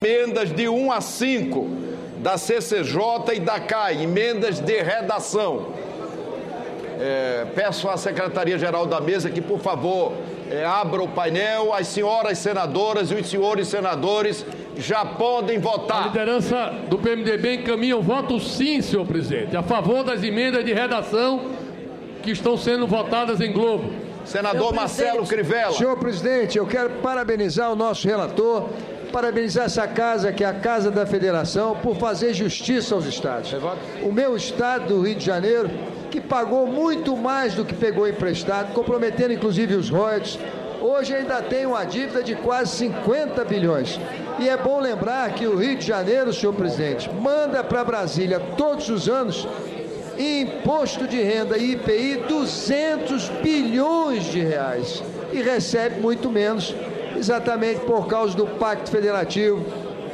Emendas de 1 a 5 da CCJ e da CAI, emendas de redação. Peço à Secretaria-Geral da Mesa que, por favor, abra o painel. As senhoras senadoras e os senhores senadores já podem votar. A liderança do PMDB encaminha o voto sim, senhor presidente, a favor das emendas de redação que estão sendo votadas em globo. Senador Marcelo Crivella. Senhor presidente, eu quero parabenizar o nosso relator, parabenizar essa casa, que é a Casa da Federação, por fazer justiça aos estados. O meu estado do Rio de Janeiro, que pagou muito mais do que pegou emprestado, comprometendo inclusive os royalties, hoje ainda tem uma dívida de quase 50 bilhões. E é bom lembrar que o Rio de Janeiro, senhor presidente, manda para Brasília todos os anos, em imposto de renda e IPI, 200 bilhões de reais. E recebe muito menos, exatamente por causa do Pacto Federativo,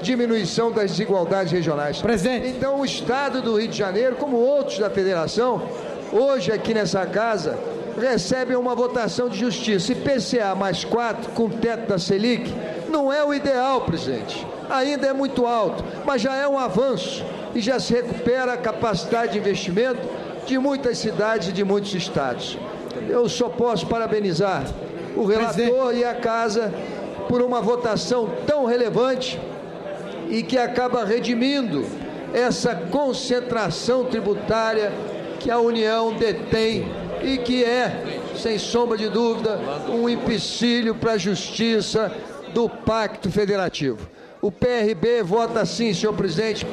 diminuição das desigualdades regionais. Presidente. Então, o Estado do Rio de Janeiro, como outros da Federação, hoje aqui nessa casa, recebem uma votação de justiça. IPCA mais 4, com o teto da Selic, não é o ideal, presidente. Ainda é muito alto, mas já é um avanço e já se recupera a capacidade de investimento de muitas cidades e de muitos estados. Eu só posso parabenizar o relator e a casa por uma votação tão relevante e que acaba redimindo essa concentração tributária que a União detém e que é, sem sombra de dúvida, um empecilho para a justiça do Pacto Federativo. O PRB vota sim, senhor presidente.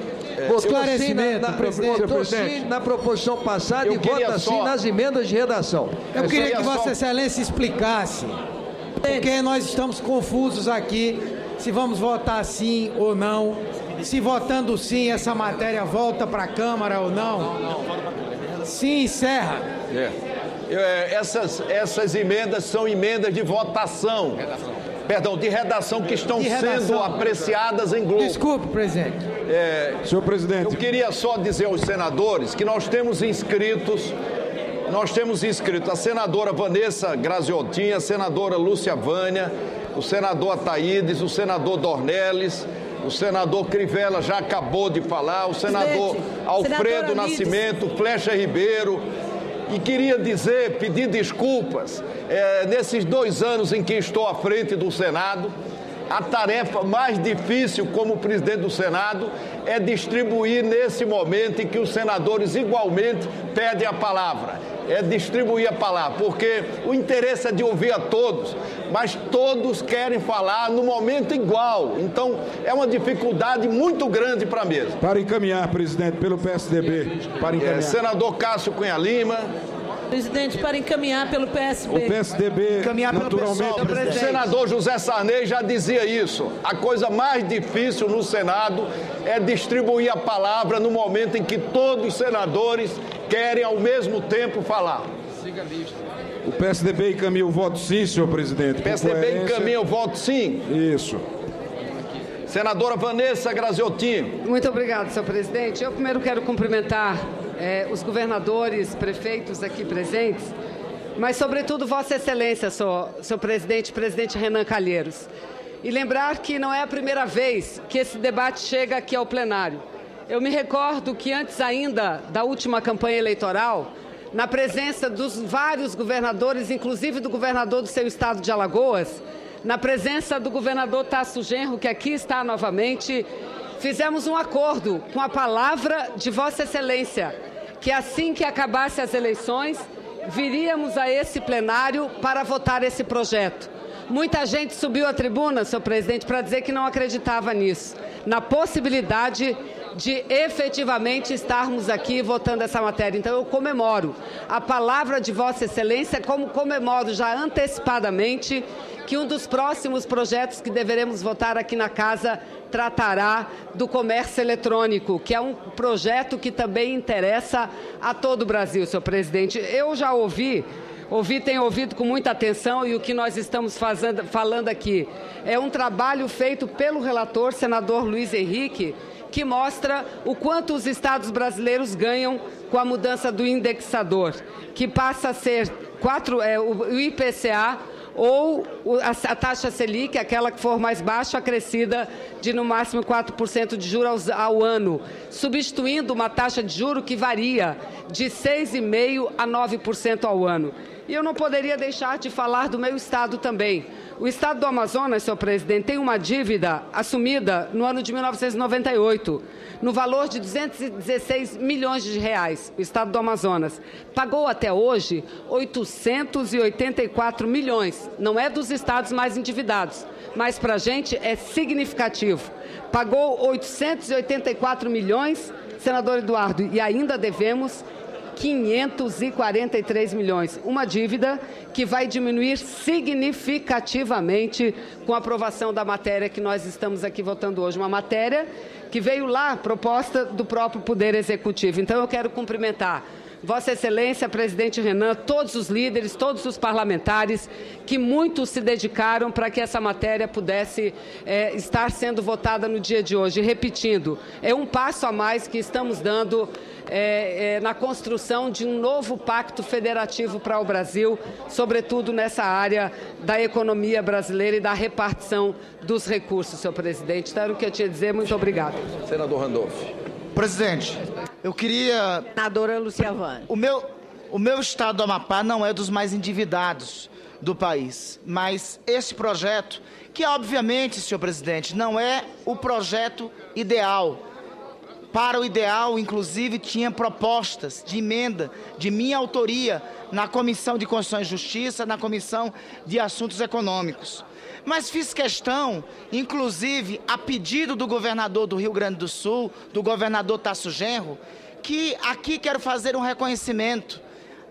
Votou sim na proposição passada e vota sim nas emendas de redação. Eu queria que Vossa Excelência explicasse, porque nós estamos confusos aqui, se vamos votar sim ou não, se votando sim essa matéria volta para a Câmara ou não. Sim, encerra. Essas emendas são emendas de votação. Perdão, de redação que estão sendo apreciadas em globo. Desculpe, presidente. Senhor presidente. Eu queria só dizer aos senadores que nós temos inscritos a senadora Vanessa Graziotin, a senadora Lúcia Vânia, o senador Ataídes, o senador Dornelles, o senador Crivella já acabou de falar, o senador Alfredo Nascimento, Flecha Ribeiro. E queria pedir desculpas, nesses 2 anos em que estou à frente do Senado, a tarefa mais difícil como presidente do Senado é distribuir nesse momento em que os senadores igualmente pedem a palavra. É distribuir a palavra, porque o interesse é de ouvir a todos, mas todos querem falar no momento igual. Então, é uma dificuldade muito grande para a mesa. Para encaminhar, presidente, pelo PSDB. Para encaminhar. Senador Cássio Cunha Lima. Presidente, para encaminhar pelo PSB. O PSDB, naturalmente. O senador José Sarney já dizia isso. A coisa mais difícil no Senado é distribuir a palavra no momento em que todos os senadores querem ao mesmo tempo falar. Siga a lista. O PSDB encaminha o voto sim, senhor presidente. O PSDB encaminha o voto sim? Isso. Senadora Vanessa Graziotin. Muito obrigada, senhor presidente. Eu primeiro quero cumprimentar os governadores, prefeitos aqui presentes, mas, sobretudo, Vossa Excelência, senhor presidente Renan Calheiros. E lembrar que não é a primeira vez que esse debate chega aqui ao plenário. Eu me recordo que antes ainda da última campanha eleitoral, na presença dos vários governadores, inclusive do governador do seu estado de Alagoas, na presença do governador Tasso Genro, que aqui está novamente, fizemos um acordo com a palavra de Vossa Excelência, que assim que acabasse as eleições, viríamos a esse plenário para votar esse projeto. Muita gente subiu à tribuna, senhor presidente, para dizer que não acreditava nisso, na possibilidade de efetivamente estarmos aqui votando essa matéria. Então, eu comemoro a palavra de Vossa Excelência, como comemoro já antecipadamente que um dos próximos projetos que deveremos votar aqui na Casa tratará do comércio eletrônico, que é um projeto que também interessa a todo o Brasil, senhor presidente. Eu já tenho ouvido com muita atenção, e o que nós estamos falando aqui é um trabalho feito pelo relator, senador Luiz Henrique, que mostra o quanto os estados brasileiros ganham com a mudança do indexador, que passa a ser o IPCA ou a taxa Selic, aquela que for mais baixa, acrescida de no máximo 4% de juros ao ano, substituindo uma taxa de juros que varia de 6,5% a 9% ao ano. E eu não poderia deixar de falar do meu estado também. O estado do Amazonas, senhor presidente, tem uma dívida assumida no ano de 1998, no valor de 216 milhões de reais. O estado do Amazonas pagou até hoje 884 milhões. Não é dos estados mais endividados, mas para a gente é significativo. Pagou 884 milhões, senador Eduardo, e ainda devemos 543 milhões, uma dívida que vai diminuir significativamente com a aprovação da matéria que nós estamos aqui votando hoje, uma matéria que veio lá, proposta do próprio Poder Executivo. Então, eu quero cumprimentar Vossa Excelência, presidente Renan, todos os líderes, todos os parlamentares, que muito se dedicaram para que essa matéria pudesse estar sendo votada no dia de hoje. Repetindo, é um passo a mais que estamos dando na construção de um novo pacto federativo para o Brasil, sobretudo nessa área da economia brasileira e da repartição dos recursos, senhor presidente. Então, era o que eu tinha a dizer. Muito obrigado. Senador Randolph. Presidente, eu queria... Senadora Lúcia Vânia. O meu estado do Amapá não é dos mais endividados do país, mas esse projeto, que obviamente, senhor presidente, não é o projeto ideal. Para o ideal, inclusive, tinha propostas de emenda de minha autoria na Comissão de Constituição e Justiça, na Comissão de Assuntos Econômicos. Mas fiz questão, inclusive, a pedido do governador do Rio Grande do Sul, do governador Tasso Genro, que aqui quero fazer um reconhecimento,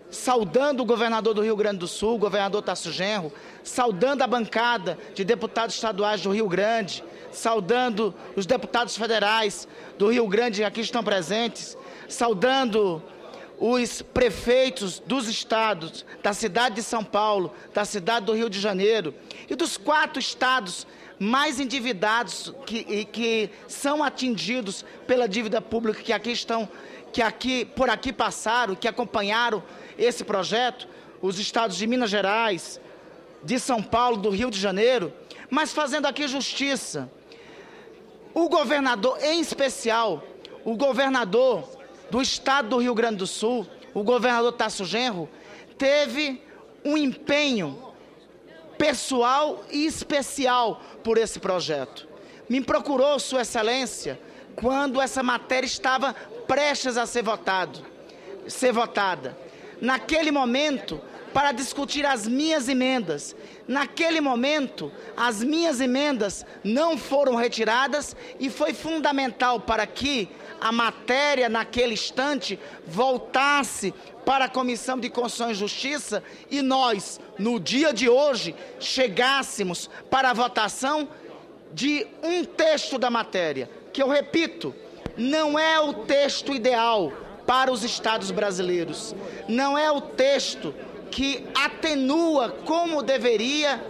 saudando o governador do Rio Grande do Sul, o governador Tasso Genro, saudando a bancada de deputados estaduais do Rio Grande, saudando os deputados federais do Rio Grande que aqui estão presentes, saudando os prefeitos dos estados, da cidade de São Paulo, da cidade do Rio de Janeiro e dos 4 estados mais endividados que são atingidos pela dívida pública que por aqui passaram, que acompanharam esse projeto, os estados de Minas Gerais, de São Paulo, do Rio de Janeiro, mas fazendo aqui justiça. O governador, em especial, o governador do estado do Rio Grande do Sul, o governador Tasso Genro, teve um empenho pessoal e especial por esse projeto. Me procurou, Sua Excelência, quando essa matéria estava prestes a ser votada. Naquele momento, para discutir as minhas emendas. Naquele momento, as minhas emendas não foram retiradas e foi fundamental para que a matéria, naquele instante, voltasse para a Comissão de Constituição e Justiça e nós, no dia de hoje, chegássemos para a votação de um texto da matéria, que eu repito, não é o texto ideal para os estados brasileiros, não é o texto que atenua como deveria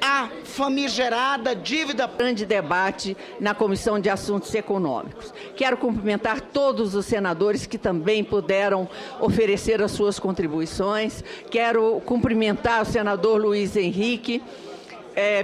a famigerada dívida. Grande debate na Comissão de Assuntos Econômicos. Quero cumprimentar todos os senadores que também puderam oferecer as suas contribuições. Quero cumprimentar o senador Luiz Henrique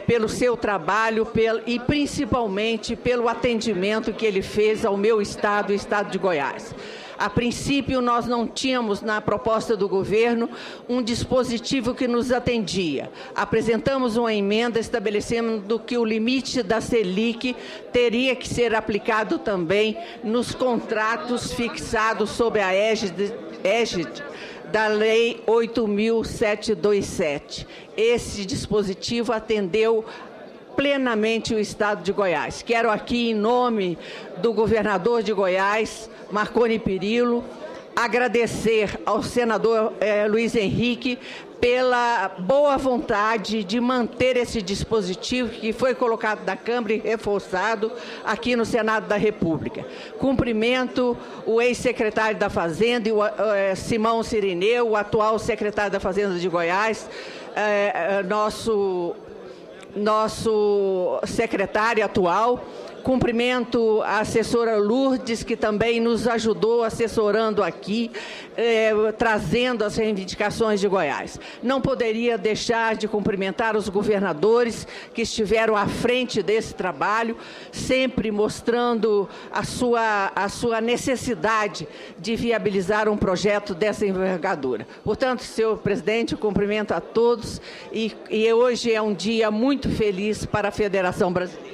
pelo seu trabalho e principalmente pelo atendimento que ele fez ao meu estado, o estado de Goiás. A princípio, nós não tínhamos na proposta do governo um dispositivo que nos atendia. Apresentamos uma emenda estabelecendo que o limite da Selic teria que ser aplicado também nos contratos fixados sob a égide da Lei 8.727. Esse dispositivo atendeu plenamente o estado de Goiás. Quero aqui, em nome do governador de Goiás, Marconi Perillo, agradecer ao senador Luiz Henrique pela boa vontade de manter esse dispositivo que foi colocado na Câmara e reforçado aqui no Senado da República. Cumprimento o ex-secretário da Fazenda, Simão Sirineu, o atual secretário da Fazenda de Goiás, nosso secretário atual, Cumprimento a assessora Lourdes, que também nos ajudou assessorando aqui, trazendo as reivindicações de Goiás. Não poderia deixar de cumprimentar os governadores que estiveram à frente desse trabalho, sempre mostrando a sua necessidade de viabilizar um projeto dessa envergadura. Portanto, senhor presidente, eu cumprimento a todos e hoje é um dia muito feliz para a Federação Brasileira.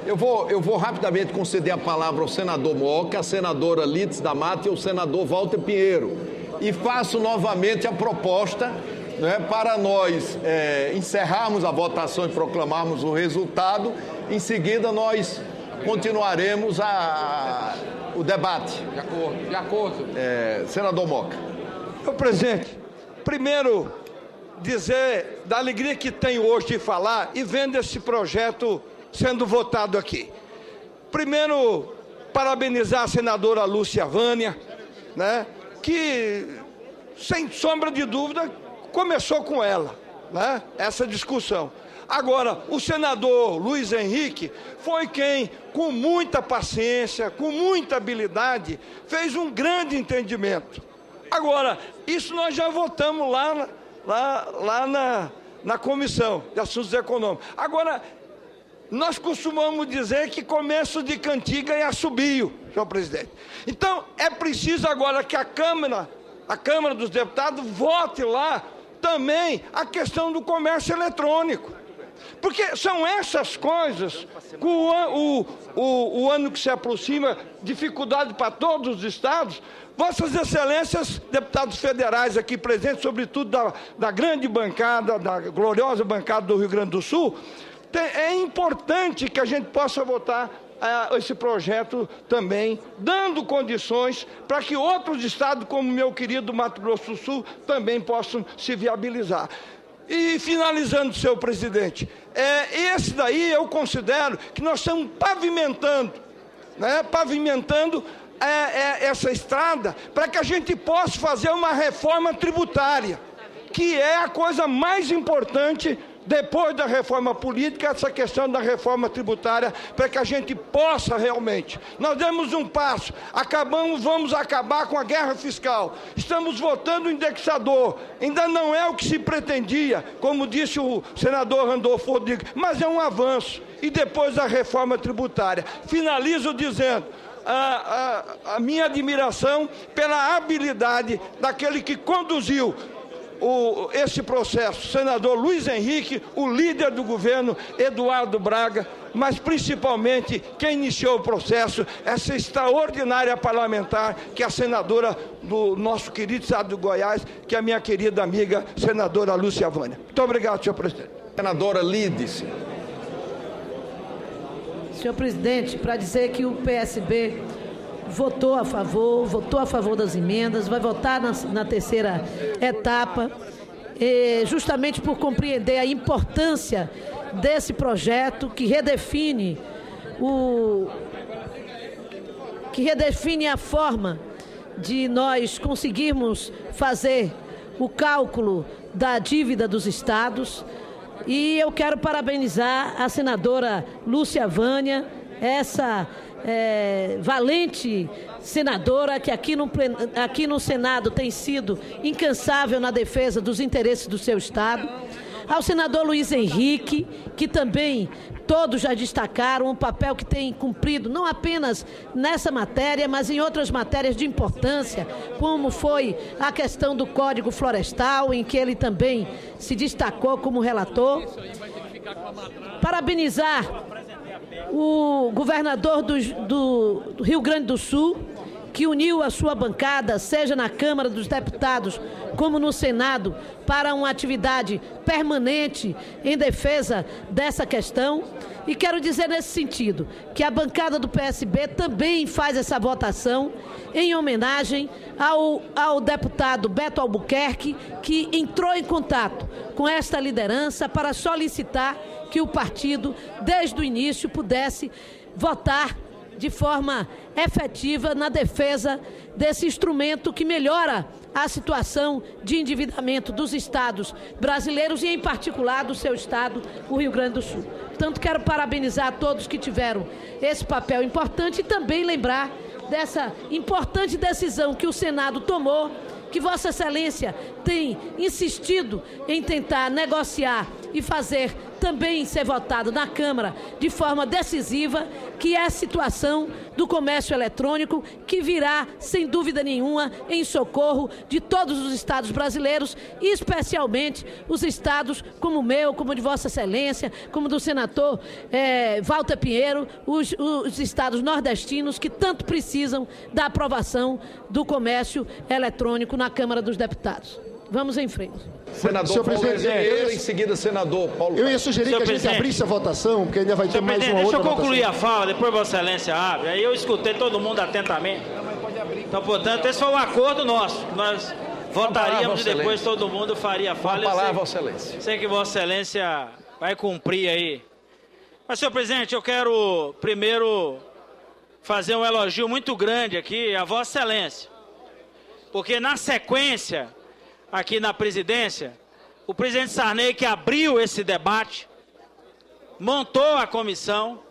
Eu vou rapidamente conceder a palavra ao senador Moca, a senadora Lides da Mata e ao senador Walter Pinheiro. E faço novamente a proposta, né, para nós encerrarmos a votação e proclamarmos o resultado. Em seguida, nós continuaremos o debate. De acordo. Senador Moca. Senhor presidente, primeiro dizer da alegria que tenho hoje de falar e vendo esse projeto sendo votado aqui. Primeiro, parabenizar a senadora Lúcia Vânia, né, que, sem sombra de dúvida, começou com ela, né, essa discussão. Agora, o senador Luiz Henrique foi quem, com muita paciência, com muita habilidade, fez um grande entendimento. Agora, isso nós já votamos lá na Comissão de Assuntos Econômicos. Agora, nós costumamos dizer que começo de cantiga é assobio, senhor presidente. Então, é preciso agora que a Câmara dos Deputados vote lá também a questão do comércio eletrônico. Porque são essas coisas, com o ano que se aproxima, dificuldade para todos os estados. Vossas Excelências, deputados federais aqui presentes, sobretudo da grande bancada, da gloriosa bancada do Rio Grande do Sul, é importante que a gente possa votar esse projeto também, dando condições para que outros estados, como meu querido Mato Grosso do Sul, também possam se viabilizar. E finalizando, senhor presidente, esse daí eu considero que nós estamos pavimentando, né, essa estrada para que a gente possa fazer uma reforma tributária, que é a coisa mais importante depois da reforma política, essa questão da reforma tributária, para que a gente possa realmente. Nós demos um passo, vamos acabar com a guerra fiscal, estamos votando o indexador, ainda não é o que se pretendia, como disse o senador Randolfo Rodrigues, mas é um avanço. E depois da reforma tributária. Finalizo dizendo a minha admiração pela habilidade daquele que conduziu esse processo, senador Luiz Henrique, o líder do governo, Eduardo Braga, mas principalmente quem iniciou o processo, essa extraordinária parlamentar, que é a senadora do nosso querido estado do Goiás, que é a minha querida amiga, senadora Lúcia Vânia. Muito obrigado, senhor presidente. Senadora Lides. Senhor presidente, para dizer que o PSB votou a favor das emendas, vai votar na terceira etapa, justamente por compreender a importância desse projeto que redefine a forma de nós conseguirmos fazer o cálculo da dívida dos estados. E eu quero parabenizar a senadora Lúcia Vânia, essa valente senadora que aqui no Senado tem sido incansável na defesa dos interesses do seu estado. Ao senador Luiz Henrique, que também todos já destacaram o papel que tem cumprido, não apenas nessa matéria, mas em outras matérias de importância, como foi a questão do Código Florestal, em que ele também se destacou como relator. Parabenizar o governador do Rio Grande do Sul, que uniu a sua bancada, seja na Câmara dos Deputados como no Senado, para uma atividade permanente em defesa dessa questão. E quero dizer nesse sentido que a bancada do PSB também faz essa votação em homenagem ao deputado Beto Albuquerque, que entrou em contato com esta liderança para solicitar que o partido, desde o início, pudesse votar de forma efetiva na defesa desse instrumento que melhora a situação de endividamento dos estados brasileiros e, em particular, do seu estado, o Rio Grande do Sul. Portanto, quero parabenizar a todos que tiveram esse papel importante e também lembrar dessa importante decisão que o Senado tomou, que Vossa Excelência tem insistido em tentar negociar e fazer também ser votado na Câmara de forma decisiva, que é a situação do comércio eletrônico, que virá, sem dúvida nenhuma, em socorro de todos os estados brasileiros, e especialmente os estados como o meu, como o de Vossa Excelência, como do senador Walter Pinheiro, os estados nordestinos que tanto precisam da aprovação do comércio eletrônico na Câmara dos Deputados. Vamos em frente. Senador Paulo Engenheiro, em seguida senador Paulo. Eu ia sugerir que a gente abrisse a votação, porque ainda vai ter mais uma outra votação. Deixa eu concluir votação. a fala, depois Vossa Excelência abre. Aí eu escutei todo mundo atentamente. Então, portanto, esse foi um acordo nosso, que nós votaríamos e depois todo mundo faria a fala. Uma palavra, Vossa Excelência. Sei que Vossa Excelência vai cumprir aí. Mas, senhor presidente, eu quero primeiro fazer um elogio muito grande aqui a Vossa Excelência. Porque na sequência, aqui na presidência, o presidente Sarney, que abriu esse debate, montou a comissão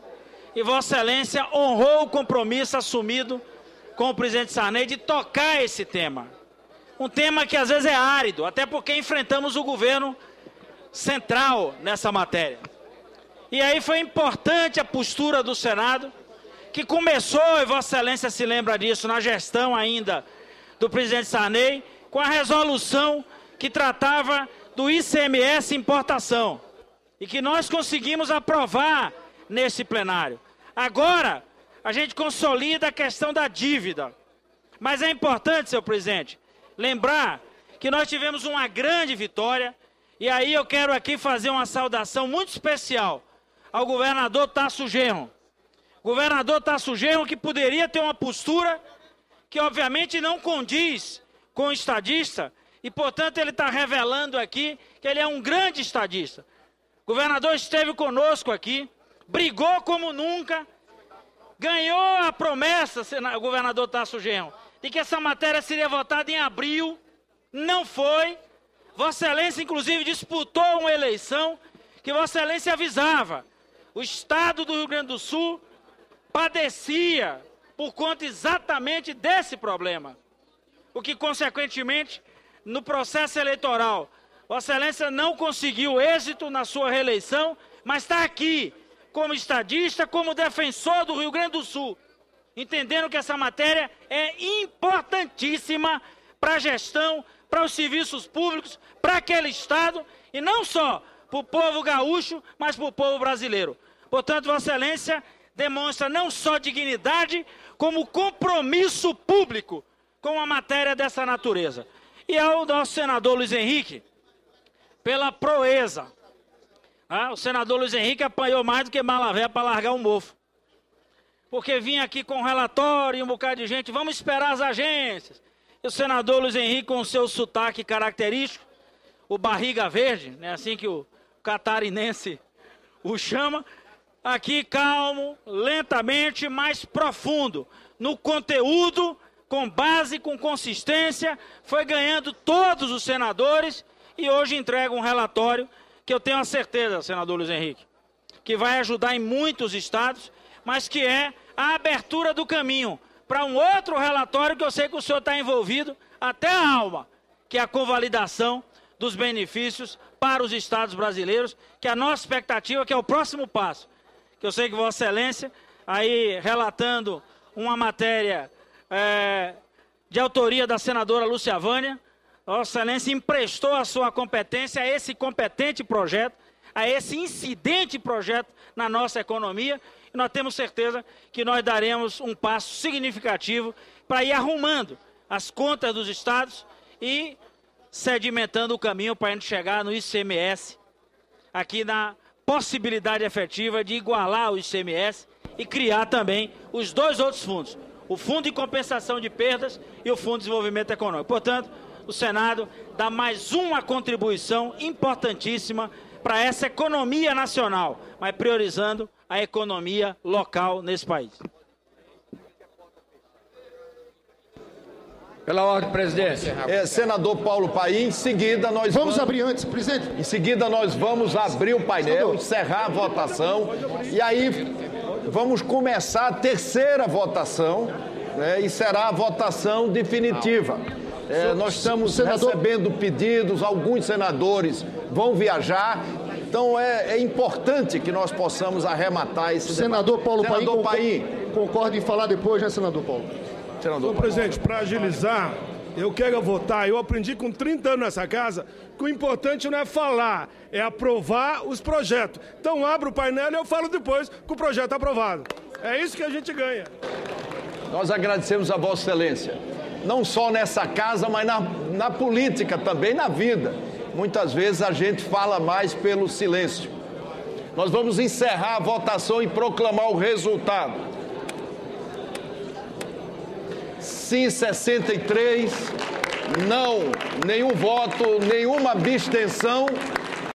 e Vossa Excelência honrou o compromisso assumido com o presidente Sarney de tocar esse tema. Um tema que às vezes é árido, até porque enfrentamos o governo central nessa matéria. E aí foi importante a postura do Senado, que começou, e Vossa Excelência se lembra disso, na gestão ainda do presidente Sarney, com a resolução que tratava do ICMS importação e que nós conseguimos aprovar nesse plenário. Agora, a gente consolida a questão da dívida. Mas é importante, senhor presidente, lembrar que nós tivemos uma grande vitória e aí eu quero aqui fazer uma saudação muito especial ao governador Tasso Genro. Governador Tasso Genro, que poderia ter uma postura que obviamente não condiz com o estadista, e, portanto, ele está revelando aqui que ele é um grande estadista. O governador esteve conosco aqui, brigou como nunca, ganhou a promessa, o governador Tasso Genro, de que essa matéria seria votada em abril, não foi. Vossa Excelência, inclusive, disputou uma eleição que Vossa Excelência avisava. O estado do Rio Grande do Sul padecia por conta exatamente desse problema. O que, consequentemente, no processo eleitoral, Vossa Excelência não conseguiu êxito na sua reeleição, mas está aqui como estadista, como defensor do Rio Grande do Sul, entendendo que essa matéria é importantíssima para a gestão, para os serviços públicos, para aquele estado, e não só para o povo gaúcho, mas para o povo brasileiro. Portanto, Vossa Excelência demonstra não só dignidade, como compromisso público com uma matéria dessa natureza. E ao nosso senador Luiz Henrique, pela proeza. O senador Luiz Henrique apanhou mais do que Malavé para largar o mofo. Porque vinha aqui com um relatório e um bocado de gente, vamos esperar as agências. E o senador Luiz Henrique, com o seu sotaque característico, o barriga verde, né, assim que o catarinense o chama, aqui calmo, lentamente, mais profundo, no conteúdo, com base, com consistência, foi ganhando todos os senadores e hoje entrega um relatório que eu tenho a certeza, senador Luiz Henrique, que vai ajudar em muitos estados, mas que é a abertura do caminho para um outro relatório que eu sei que o senhor está envolvido até a alma, que é a convalidação dos benefícios para os estados brasileiros, que é a nossa expectativa, que é o próximo passo. Que eu sei que Vossa Excelência, aí relatando uma matéria de autoria da senadora Lúcia Vânia, Vossa Excelência emprestou a sua competência a esse competente projeto, a esse incidente projeto na nossa economia, e nós temos certeza que nós daremos um passo significativo para ir arrumando as contas dos estados e sedimentando o caminho para a gente chegar no ICMS, aqui na possibilidade efetiva de igualar o ICMS e criar também os dois outros fundos, o Fundo de Compensação de Perdas e o Fundo de Desenvolvimento Econômico. Portanto, o Senado dá mais uma contribuição importantíssima para essa economia nacional, mas priorizando a economia local nesse país. Pela ordem, presidente. Senador Paulo Paim, em seguida nós vamos abrir antes, presidente. Em seguida nós vamos abrir o painel, encerrar a votação e aí vamos começar a terceira votação, né, e será a votação definitiva. Nós estamos recebendo pedidos, alguns senadores vão viajar, então é importante que nós possamos arrematar esse senador debate. Paulo Paim concorda em falar depois, né, senador Paulo? Senhor presidente, para agilizar, eu quero votar. Eu aprendi com 30 anos nessa casa que o importante não é falar, é aprovar os projetos. Então abro o painel e eu falo depois que o projeto é aprovado. É isso que a gente ganha. Nós agradecemos a Vossa Excelência, não só nessa casa, mas na política também, na vida. Muitas vezes a gente fala mais pelo silêncio. Nós vamos encerrar a votação e proclamar o resultado. Sim, 63, não, nenhum voto, nenhuma abstenção.